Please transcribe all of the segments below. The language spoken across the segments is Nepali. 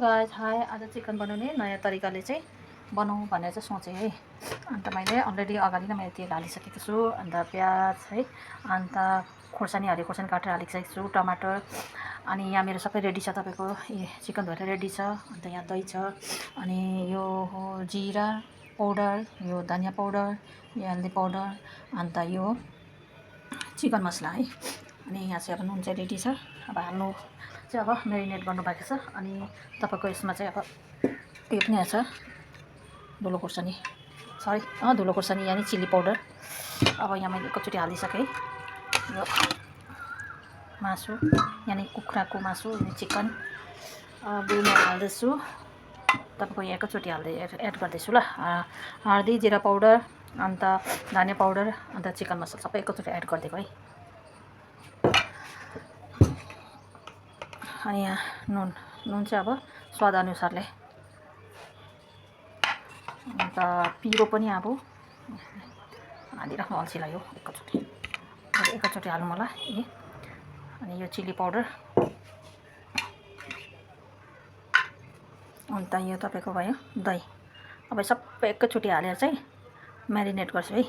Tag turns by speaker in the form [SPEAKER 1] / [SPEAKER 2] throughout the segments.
[SPEAKER 1] गाइस हाई आज चिकन बनाउने नयाँ तरिकाले चाहिँ बनाऊँ भनेर चाहिँ सोचेँ है। अन्त मैले अलरेडी अगाडि नै मैले तेल हालिसकेको छु। अन्त प्याज है, अन्त खोर्सानी हरियो खोर्सानी काटेर हालिसकेको छु, टमाटर। अनि यहाँ मेरो सबै रेडी छ, तपाईँको चिकन धोएर रेडी छ। अन्त यहाँ दही छ, अनि यो हो जिरा पाउडर, यो धनियाँ पाउडर, यो हल्दी पाउडर, अन्त यो चिकन मसला है। अनि यहाँ चाहिँ अब नुन चाहिँ रेडी छ। अब हाल्नु चाहिँ अब मेरिनेट गर्नु बाँकी छ। अनि तपाईँको यसमा चाहिँ अब उयो पनि छ, धुलो खोर्सानी, सरी धुलो खोर्सानी यानि चिल्ली पाउडर। अब यहाँ मैले एकचोटि हालिसकेँ यो मासु यानि कुखुराको मासु चिकन। अब म हाल्दैछु, तपाईँको यहाँ एकचोटि हाल्दै एड गर्दैछु ल। हर्दी, जिरा पाउडर, अन्त धनियाँ पाउडर, अन्त चिकन मसला सबै एकचोटि एड गरिदिएको है। अनि यहाँ नुन चाहिँ अब स्वाद अनुसारले, अन्त पिरो पनि अब हालिराख्नु अल्छी लाग्यो एकचोटि हालौँ होला है। अनि यो चिल्ली पाउडर, अन्त यो तपाईँको भयो दही। अब सबै एकचोटि हालेर चाहिँ म्यारिनेट गर्छु है।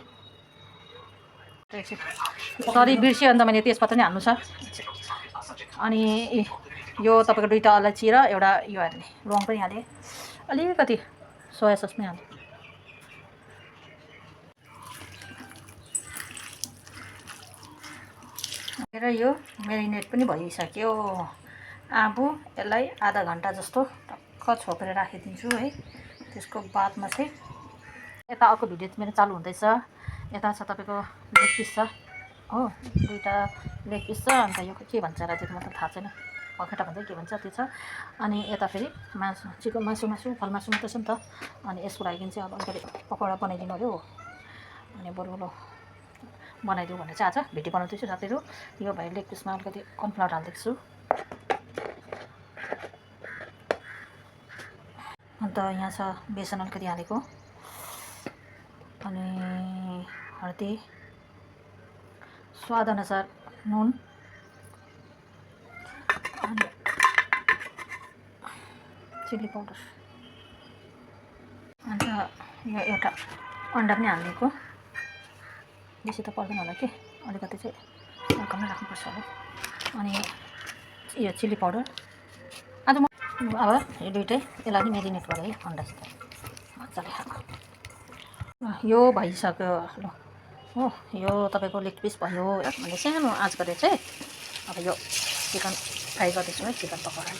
[SPEAKER 1] सरी बिर्सेँ, अन्त मैले तेजपत्ता नि हाल्नु छ। अनि यो तपाईँको 2टा अलैँची र एउटा यो हाल्ने ल्वाङ पनि हालेँ, अलिकति सोया सस पनि हालेँ। र यो मेरिनेट पनि भइसक्यो। अब यसलाई आधा घन्टा जस्तो टक्क छोपेर राखिदिन्छु है। त्यसको बादमा चाहिँ यता अर्को भिडियो मेरो चालु हुँदैछ। यता छ तपाईँको लेग पिस छ हो, 2टा लेग पिस छ। अन्त यो के भन्छ र त्यो मतलब थाहा छैन, पखेटा भन्छ के भन्छ त्यो छ। अनि यता फेरि मासु, चिकन मासु फल मासु मात्रै छ नि त। अनि यसको लागि चाहिँ अब अलिकति पकौडा बनाइदिनु अरे हो। अनि बरु बनाइदिउँ भनेर चाहिँ आज भिडियो बनाउँदैछु साथीहरू। यो भाइ लेग पिसमा अलिकति कर्नफ्लावर हालिदिएको छु। अन्त यहाँ छ बेसन अलिकति हालेको, अनि हर्दी, स्वाद अनुसार नुन, अनि चिल्ली पाउडर। अन्त यो एउटा अन्डा पनि हालिदिएको, बेसी त पर्दैन होला कि, अलिकति चाहिँ कमै राख्नुपर्छ होला। अनि यो चिल्ली पाउडर। आज म अब यो 2टै यसलाई पनि मेरिनेट गरेँ है अन्डासित मजाले खाएको। यो भइसक्यो ल हो। यो तपाईँको लेग पिस भयो। मैले सानो आँच गरेर चाहिँ अब यो चिकन फ्राई गर्दैछु है, चिकन पकौडा।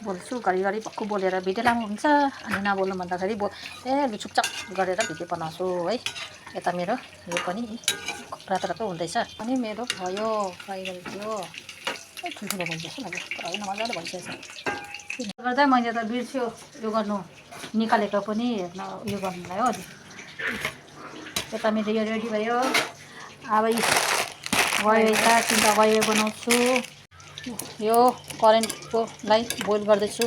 [SPEAKER 1] बोल्छु घरिघरि भक्कु बोलेर भिडियो लामो हुन्छ, अनि नबोल्नु भन्दाखेरि चुपचाप गरेर भिडियो बनाउँछु है। यता मेरो यो पनि रातो हुँदैछ। अनि मेरो भयो फ्राई गरेको ठुल्ठुलो भइन्छ जस्तो लाग्यो, तर होइन मजाले भइसकेछ। गर्दा मैले त बिर्स्यो यो गर्नु, निकालेको पनि हेर्न उयो गर्नुलाई हो। यता मेरो यो रेडी भयो। अब वाइवाईका 3टा वाइवाई बनाउँछु। यो करेन्टको लाई बोइल गर्दैछु।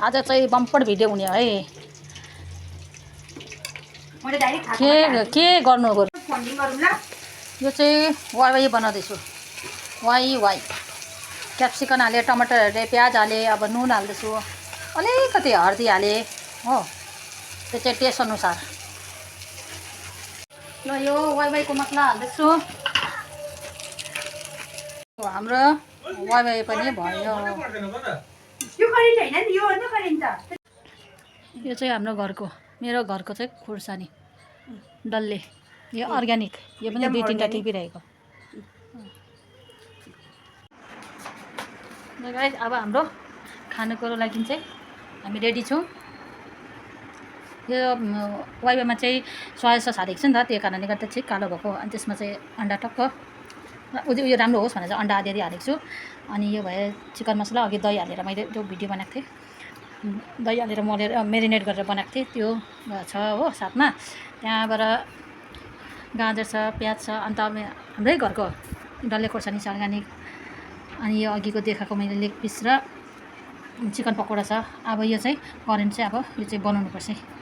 [SPEAKER 1] आज चाहिँ बम्पर भिडियो हुने है। के गर्नु अब यो चाहिँ वाइवाई बनाउँदैछु। वाइ क्याप्सिकम हालेँ, टमाटर हालेँ, प्याज हालेँ, अब नुन हाल्दैछु, अलिकति हर्दी हालेँ हो, त्यो चाहिँ टेस्ट अनुसार। ल यो वाइवाईको मसला हाल्दैछु। हाम्रो वाइवाई पनि भयो। यो चाहिँ हाम्रो घरको, मेरो घरको चाहिँ खुर्सानी डल्ले, यो अर्ग्यानिक, यो पनि 2-3टा टिपिरहेको। गाइस अब हाम्रो खानुको लागि चाहिँ हामी रेडी छौँ। यो वाइवाईमा चाहिँ सोया सस हालेको छ नि त, त्यो कारणले गर्दा चाहिँ कालो भएको। अनि त्यसमा चाहिँ अन्डा टक्क उयो राम्रो होस् भनेर चाहिँ अन्डा आधी हालेको छु। अनि यो भए चिकन मसला, अघि दही हालेर मैले जो भिडियो बनाएको थिएँ, दही हालेर मोलेर मेरिनेट गरेर बनाएको थिएँ त्यो छ हो साथमा। त्यहाँबाट गाजर छ, प्याज छ, अन्त हाम्रै घरको डल्ले खोर्सानी छ अर्ग्यानिक। अनि यो अघिको देखाएको मैले लेग पिस र चिकन पकौडा छ। अब यो चाहिँ करेन्ट चाहिँ अब यो चाहिँ बनाउनुपर्छ है।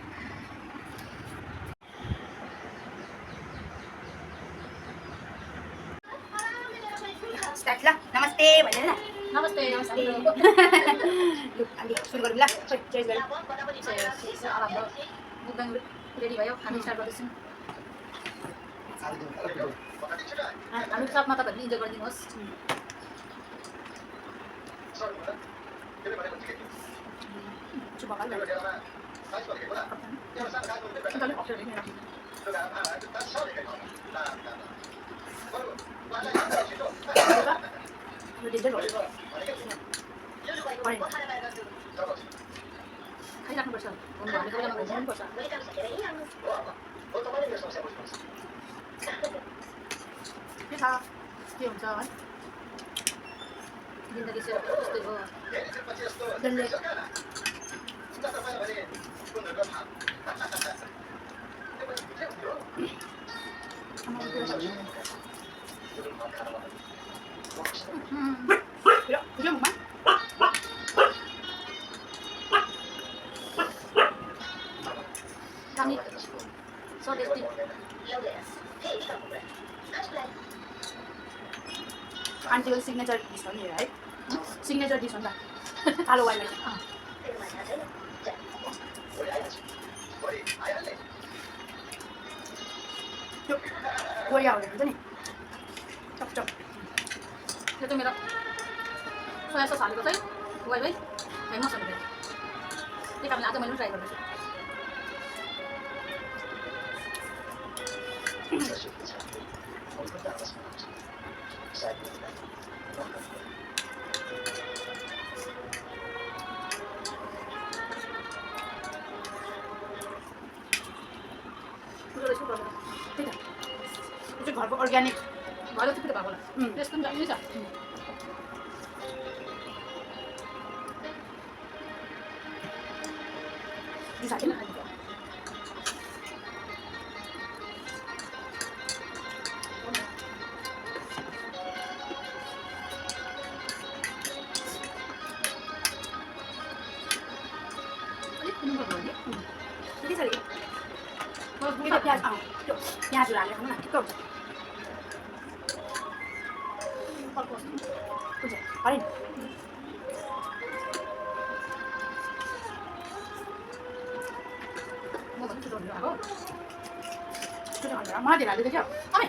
[SPEAKER 2] नमस्ते भन्दैन
[SPEAKER 1] नमस्ते
[SPEAKER 2] नमस्ते
[SPEAKER 1] हाम्रो
[SPEAKER 2] लु हामी सुरु गरौँ ल खोइ चेन्ज गरौँ
[SPEAKER 1] अब हाम्रो मुखबाङ रेडी भयो खानु स्टार्ट गर्दैछौँ हाम्रो साथमा तपाईँहरूले इन्जोय गरिदिनुहोस्
[SPEAKER 2] शुभकाल यो डेन्जर हो
[SPEAKER 1] खाइराख्नुपर्छ भनेको बेलामा घुम्नुपर्छ के थाहा के हुन्छ है जिन्दगी चाहिँ त्यस्तै हो
[SPEAKER 2] डल्ले Video mo ba?
[SPEAKER 1] Kami so tasty
[SPEAKER 2] आन्टीको सिग्नेचर डिस हो नि है सिग्नेचर डिस हो नि त कालो वाइनमा त्यो कोरिया हो हुन्छ नि चपचप
[SPEAKER 1] त्यो चाहिँ मेरो सोया सस हालेको चाहिँ वाइ भाइ फेमस हो मेरो त्यही कारणले आज मैले पनि ट्राई गर्दैछु
[SPEAKER 2] त्यही त यो चाहिँ घरको अर्ग्यानिक
[SPEAKER 1] भयो थुप्रै भएको होला टेस्ट पनि दामी छ
[SPEAKER 2] जुस हाल्दैन
[SPEAKER 1] अलिक नुन गर्नु
[SPEAKER 2] त्यति छ नि त्यो प्याज त्यो प्याजहरू हालेर खानु न ठिक्क हुन्छ हुन्छ हरे
[SPEAKER 1] म पनि छिटो हुनु आएको
[SPEAKER 2] त्यो हालेर मलाई धेरै हालिदिएको थियो
[SPEAKER 1] अमे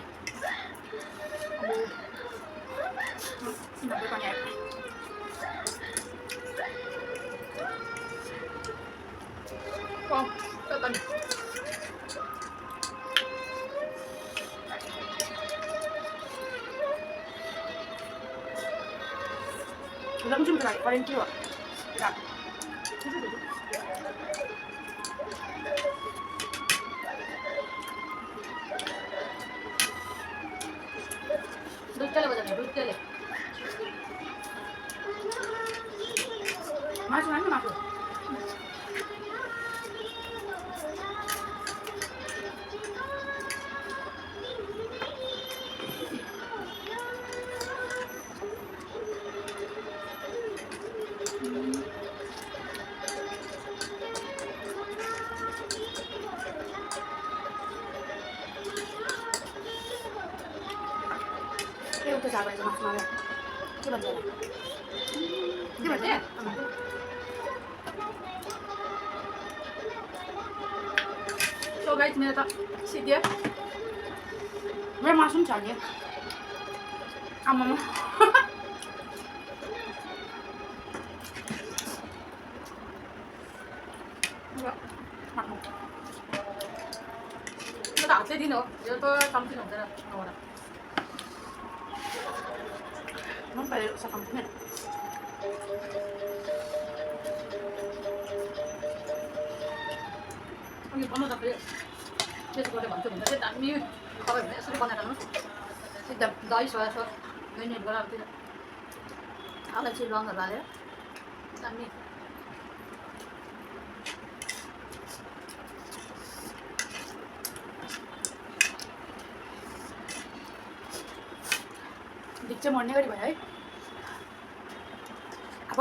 [SPEAKER 2] पनि आयो Langsung berlari, paling tua. Ya.
[SPEAKER 1] दुईटाले बजाउने दुईटाले
[SPEAKER 2] Masuk aja masuk. Itu sabar aja mas Mara. Coba jalan. Coba jalan.
[SPEAKER 1] So guys, मेरो त सिद्धियो
[SPEAKER 2] मेरो मासुम छ नि आमामा
[SPEAKER 1] यो त हातले दिनु हो यो त कम्ती हुँदैन नबाट
[SPEAKER 2] non pada sa kampungnya
[SPEAKER 1] अनि बनाउँदा फेरि त्यसो गरेर भन्छु भन्दा चाहिँ दामी तपाईँ भने यसरी बनाएर खानुहोस् एकदम दही सोया सस मेरिनेट गरेर त्यो अलैँची रङहरू हालेर दामी
[SPEAKER 2] दिक्क मर्ने गरी भयो है अब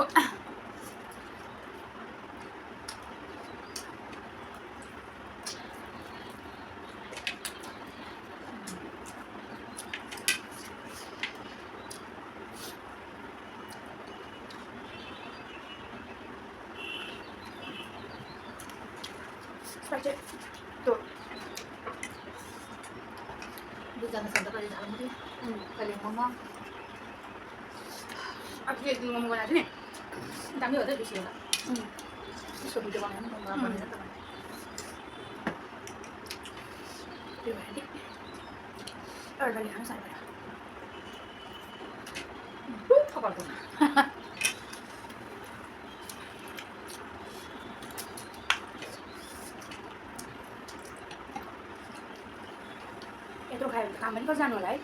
[SPEAKER 2] स्पाइस चाहिँ त्यो
[SPEAKER 1] दुईजना छ भने त कहिले झाल्नु थियो कहिले मोमो
[SPEAKER 2] अस्ति एक दिन मोमो बनाएको थिएँ नि
[SPEAKER 1] दामी हो त बेसी होला त्यसको भिडियो बनायो नि मोमो बनेर त
[SPEAKER 2] त्यो भएर नि अरूले खानु साह्रो भयो
[SPEAKER 1] थपर्को
[SPEAKER 2] यत्रो खायो भने त काम पनि कति जानु होला है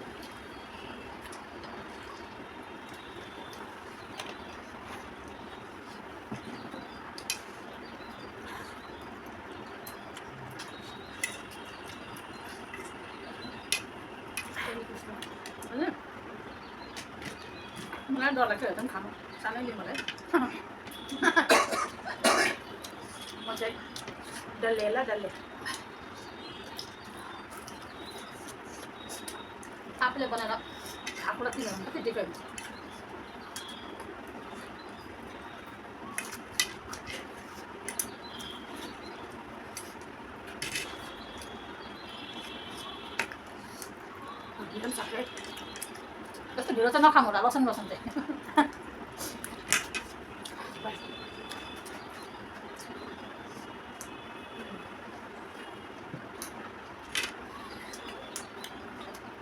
[SPEAKER 1] मलाई डर लाग्छ हेर्दा पनि खानु सानै लिनु मलाई
[SPEAKER 2] म चाहिँ डल्ले ल डल्ले
[SPEAKER 1] आफूले बनाएर खाएको र तिनीहरू कति डिफ्रेन्ट हुन्छ
[SPEAKER 2] एकदम सक्छ है
[SPEAKER 1] जस्तो ढिलो चाहिँ नखानु होला लसन लसन चाहिँ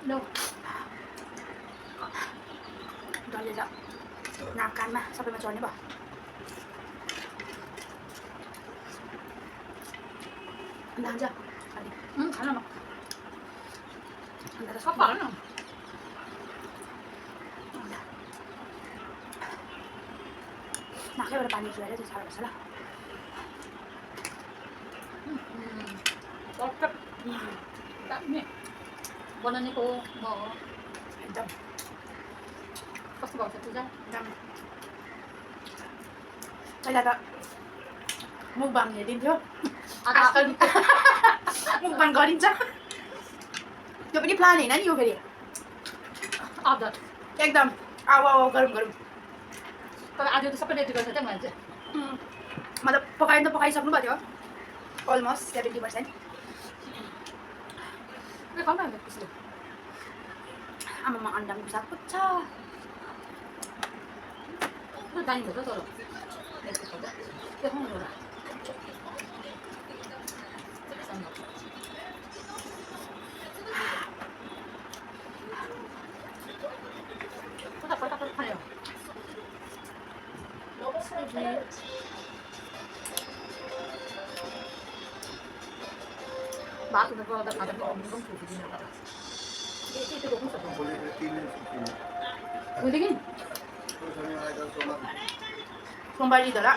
[SPEAKER 2] लो डल्ले ल नाक कानमा सबैमा चढ्ने भयो अन्त हुन्छ
[SPEAKER 1] खानु न
[SPEAKER 2] अन्त त
[SPEAKER 1] सफा हाल्नु न
[SPEAKER 2] नाकैबाट पानी चुहेर चाहिँ साह्रो पर्छ ल
[SPEAKER 1] पर्फेक्ट दामी बनाउनेको म हो
[SPEAKER 2] एकदम
[SPEAKER 1] कस्तो भएको छ पूजा
[SPEAKER 2] एकदम पहिला त मुखबाङ हेरिन्थ्यो आजकल मुखबाङ गरिन्छ त्यो पनि प्लान होइन नि यो फेरि
[SPEAKER 1] अफ द्याट
[SPEAKER 2] एकदम आऊ आऊ गरौँ गरौँ
[SPEAKER 1] तर आज त सबै रेडी गर्छ क्या मैले चाहिँ
[SPEAKER 2] मतलब पकाइ त पकाइसक्नु भएको थियो अलमोस्ट 70%।
[SPEAKER 1] खाऊ न त्यसले
[SPEAKER 2] आमामा अन्डा मुसा पुच्छ
[SPEAKER 1] दामी हुन्छ तर त्यो खाउँ न फटाफट खायो भात हुनु पर्दा खाँदा पनि फुकिदिनु पर्छ यति रोक्नु सक्छ भोलिदेखि
[SPEAKER 2] सोमबार ईद होला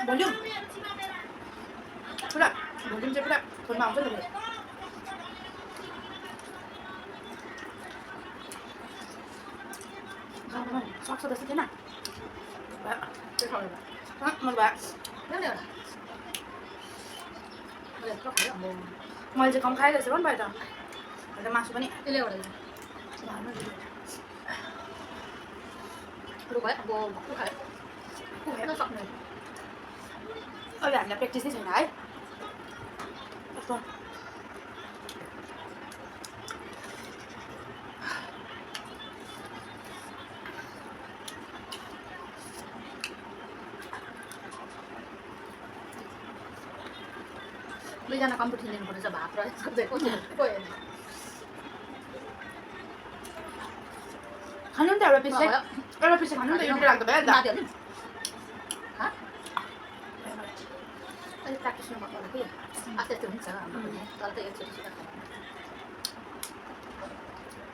[SPEAKER 2] भोल्युम पुरा भोल्युम चाहिँ पुरा फोनमा आउँछ नि सक्छ जस्तो थिएन मैले चाहिँ कम खाएको रहेछ भयो त अन्त मासु पनि
[SPEAKER 1] भयो अब भक्कु खायो सक्ने
[SPEAKER 2] अहिले हामीलाई प्र्याक्टिसै छैन है कस्तो
[SPEAKER 1] दुईजना कम्पिटिसन लिनुपर्छ भात र
[SPEAKER 2] खानु नि त एउटा पिस चाहिँ एउटा पिस खानु नि त एउटा लाग्दो भयो नि त
[SPEAKER 1] अलिक प्र्याक्टिस नभएको होला कि आस्ते आस्ते हुन्छ हाम्रो पनि तर त एकचोटि सिधा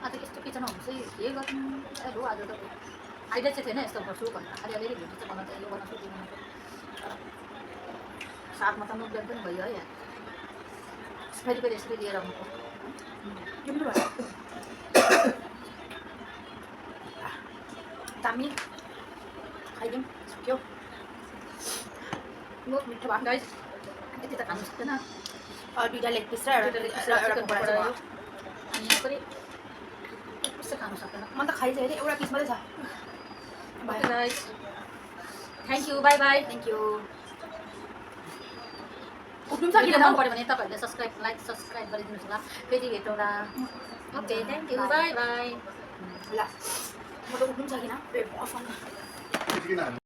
[SPEAKER 1] आज यस्तो किचनमा हुन्छ के गर्नु लु आज त आइडिया चाहिँ थिएन यस्तो गर्छु भनेर खालि अलिअलि भिडियो चाहिँ बनाउँदा यो बनाउँछु त्यो बनाउँछु साथमा त मुभमेन्ट पनि भयो है यहाँ फेरि फेरि यसरी लिएर आउनुको
[SPEAKER 2] यो पनि भयो दामी खाइदिउँ सक्यो
[SPEAKER 1] लु मिठो भएको गाइस यति त खानु सक्दैन
[SPEAKER 2] दुईवटा लेग पिस र एउटा
[SPEAKER 1] अनि फेरि कसै खानु सक्दैन
[SPEAKER 2] म त खाइसकेँ अरे एउटा पिस मात्रै छ
[SPEAKER 1] okay guys thank you bye by
[SPEAKER 2] thank you उठ्नु छ
[SPEAKER 1] भिडियो
[SPEAKER 2] किन
[SPEAKER 1] मन पऱ्यो भने तपाईँहरूले सब्सक्राइब गरिदिनुहोस् होला फेरि भेटौँला okay thank you bye bye
[SPEAKER 2] ल म त उठ्नु छ किन